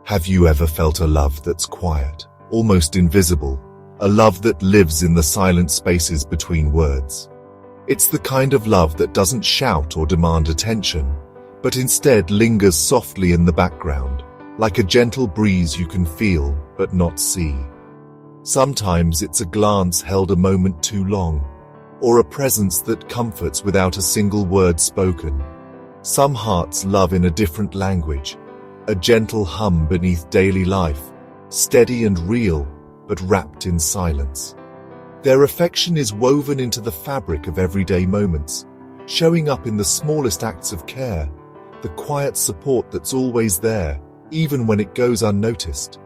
Have you ever felt a love that's quiet, almost invisible, a love that lives in the silent spaces between words? It's the kind of love that doesn't shout or demand attention, but instead lingers softly in the background, like a gentle breeze you can feel but not see. Sometimes it's a glance held a moment too long, or a presence that comforts without a single word spoken. Some hearts love in a different language, a gentle hum beneath daily life, steady and real, but wrapped in silence. Their affection is woven into the fabric of everyday moments, showing up in the smallest acts of care, the quiet support that's always there, even when it goes unnoticed.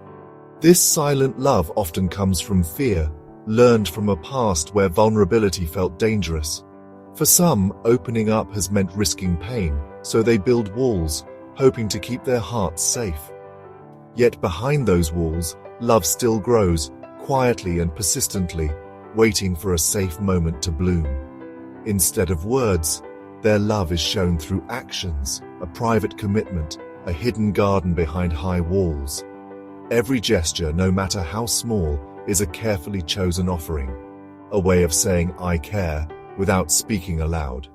This silent love often comes from fear, learned from a past where vulnerability felt dangerous. For some, opening up has meant risking pain, so they build walls, hoping to keep their hearts safe. Yet behind those walls, love still grows, quietly and persistently, waiting for a safe moment to bloom. Instead of words, their love is shown through actions, a private commitment, a hidden garden behind high walls. Every gesture, no matter how small, is a carefully chosen offering, a way of saying "I care" without speaking aloud.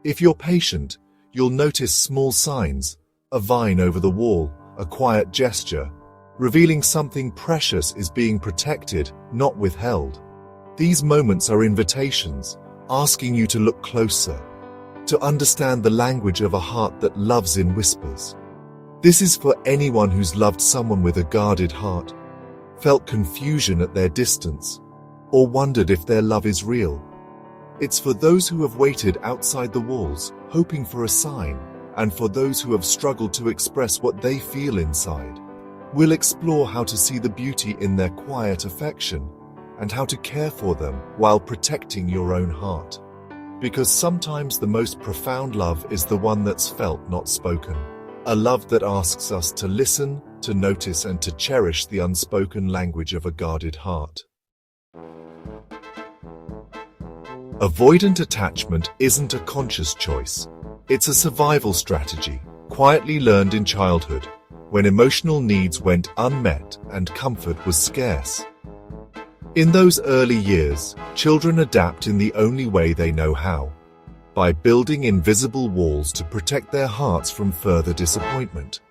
If you're patient, you'll notice small signs, a vine over the wall, a quiet gesture, revealing something precious is being protected, not withheld. These moments are invitations, asking you to look closer, to understand the language of a heart that loves in whispers. This is for anyone who's loved someone with a guarded heart, felt confusion at their distance, or wondered if their love is real. It's for those who have waited outside the walls, hoping for a sign, and for those who have struggled to express what they feel inside. We'll explore how to see the beauty in their quiet affection, and how to care for them while protecting your own heart. Because sometimes the most profound love is the one that's felt, not spoken. A love that asks us to listen, to notice, and to cherish the unspoken language of a guarded heart. Avoidant attachment isn't a conscious choice. It's a survival strategy, quietly learned in childhood, when emotional needs went unmet and comfort was scarce. In those early years, children adapt in the only way they know how, by building invisible walls to protect their hearts from further disappointment.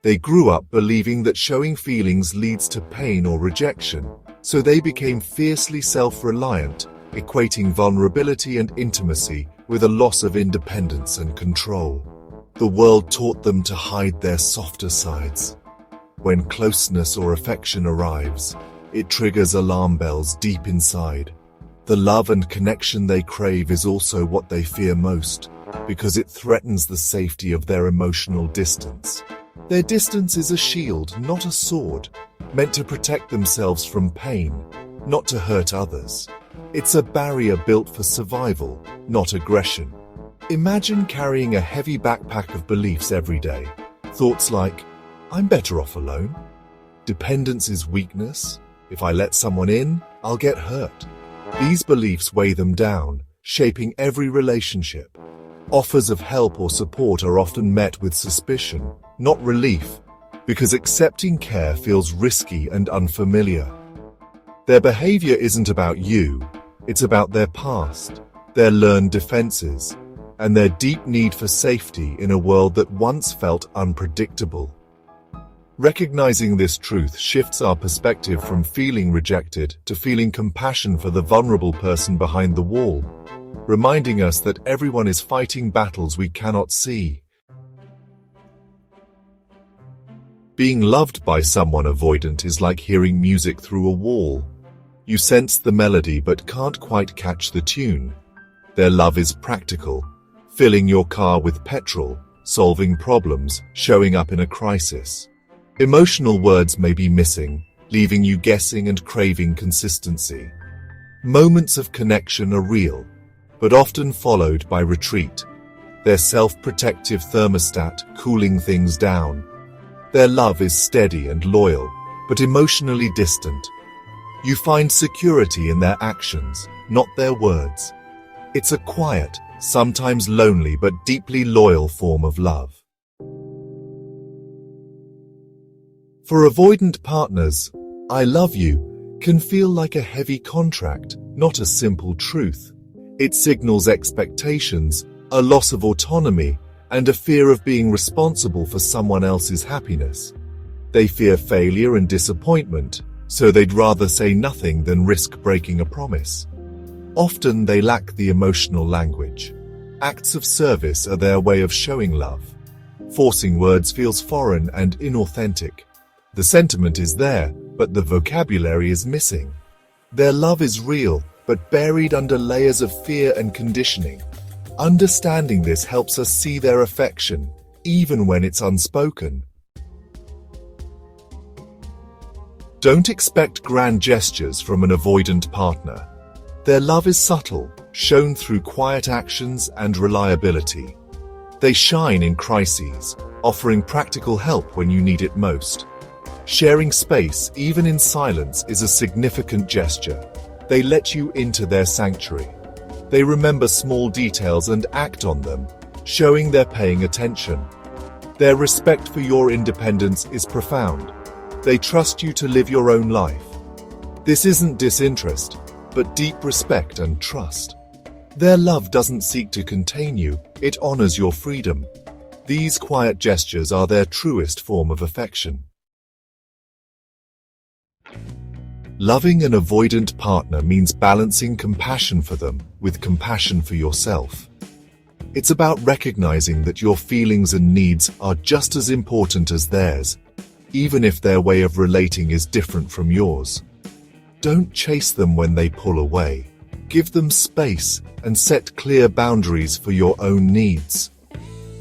They grew up believing that showing feelings leads to pain or rejection, so they became fiercely self-reliant, equating vulnerability and intimacy with a loss of independence and control. The world taught them to hide their softer sides. When closeness or affection arrives, it triggers alarm bells deep inside. The love and connection they crave is also what they fear most, because it threatens the safety of their emotional distance. Their distance is a shield, not a sword, meant to protect themselves from pain, not to hurt others. It's a barrier built for survival, not aggression. Imagine carrying a heavy backpack of beliefs every day. Thoughts like, "I'm better off alone." "Dependence is weakness. If I let someone in, I'll get hurt." These beliefs weigh them down, shaping every relationship. Offers of help or support are often met with suspicion, not relief, because accepting care feels risky and unfamiliar. Their behavior isn't about you, it's about their past, their learned defenses, and their deep need for safety in a world that once felt unpredictable. Recognizing this truth shifts our perspective from feeling rejected to feeling compassion for the vulnerable person behind the wall, reminding us that everyone is fighting battles we cannot see. Being loved by someone avoidant is like hearing music through a wall. You sense the melody but can't quite catch the tune. Their love is practical, filling your car with petrol, solving problems, showing up in a crisis. Emotional words may be missing, leaving you guessing and craving consistency. Moments of connection are real, but often followed by retreat. Their self-protective thermostat cooling things down. Their love is steady and loyal, but emotionally distant. You find security in their actions, not their words. It's a quiet, sometimes lonely but deeply loyal form of love. For avoidant partners, "I love you" can feel like a heavy contract, not a simple truth. It signals expectations, a loss of autonomy, and a fear of being responsible for someone else's happiness. They fear failure and disappointment, so they'd rather say nothing than risk breaking a promise. Often they lack the emotional language. Acts of service are their way of showing love. Forcing words feels foreign and inauthentic. The sentiment is there, but the vocabulary is missing. Their love is real, but buried under layers of fear and conditioning. Understanding this helps us see their affection, even when it's unspoken. Don't expect grand gestures from an avoidant partner. Their love is subtle, shown through quiet actions and reliability. They shine in crises, offering practical help when you need it most. Sharing space, even in silence, is a significant gesture. They let you into their sanctuary. They remember small details and act on them, showing they're paying attention. Their respect for your independence is profound. They trust you to live your own life. This isn't disinterest, but deep respect and trust. Their love doesn't seek to contain you, it honors your freedom. These quiet gestures are their truest form of affection. Loving an avoidant partner means balancing compassion for them with compassion for yourself. It's about recognizing that your feelings and needs are just as important as theirs, even if their way of relating is different from yours. Don't chase them when they pull away. Give them space and set clear boundaries for your own needs.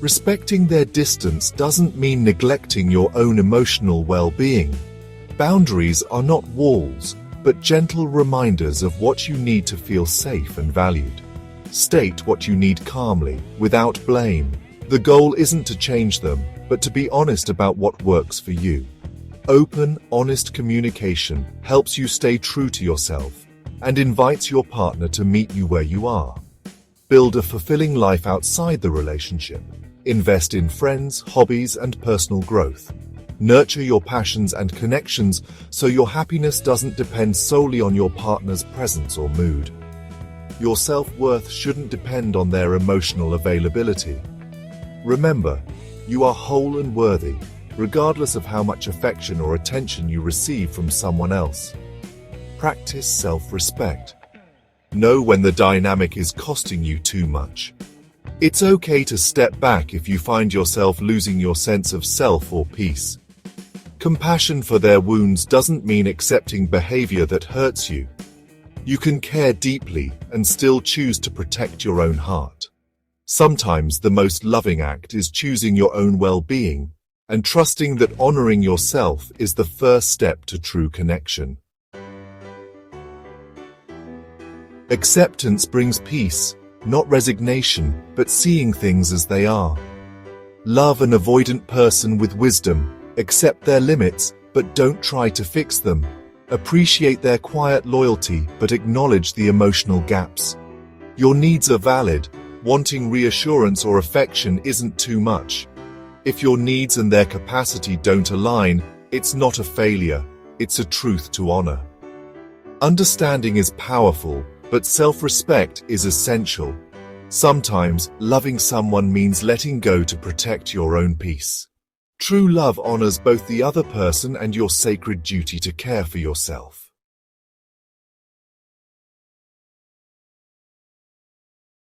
Respecting their distance doesn't mean neglecting your own emotional well-being. Boundaries are not walls, but gentle reminders of what you need to feel safe and valued. State what you need calmly, without blame. The goal isn't to change them, but to be honest about what works for you. Open, honest communication helps you stay true to yourself and invites your partner to meet you where you are. Build a fulfilling life outside the relationship. Invest in friends, hobbies, and personal growth. Nurture your passions and connections so your happiness doesn't depend solely on your partner's presence or mood. Your self-worth shouldn't depend on their emotional availability. Remember, you are whole and worthy, regardless of how much affection or attention you receive from someone else. Practice self-respect. Know when the dynamic is costing you too much. It's okay to step back if you find yourself losing your sense of self or peace. Compassion for their wounds doesn't mean accepting behavior that hurts you. You can care deeply and still choose to protect your own heart. Sometimes the most loving act is choosing your own well-being and trusting that honoring yourself is the first step to true connection. Acceptance brings peace, not resignation, but seeing things as they are. Love an avoidant person with wisdom. Accept their limits, but don't try to fix them. Appreciate their quiet loyalty, but acknowledge the emotional gaps. Your needs are valid. Wanting reassurance or affection isn't too much. If your needs and their capacity don't align, it's not a failure, it's a truth to honor. Understanding is powerful, but self-respect is essential. Sometimes, loving someone means letting go to protect your own peace. True love honors both the other person and your sacred duty to care for yourself.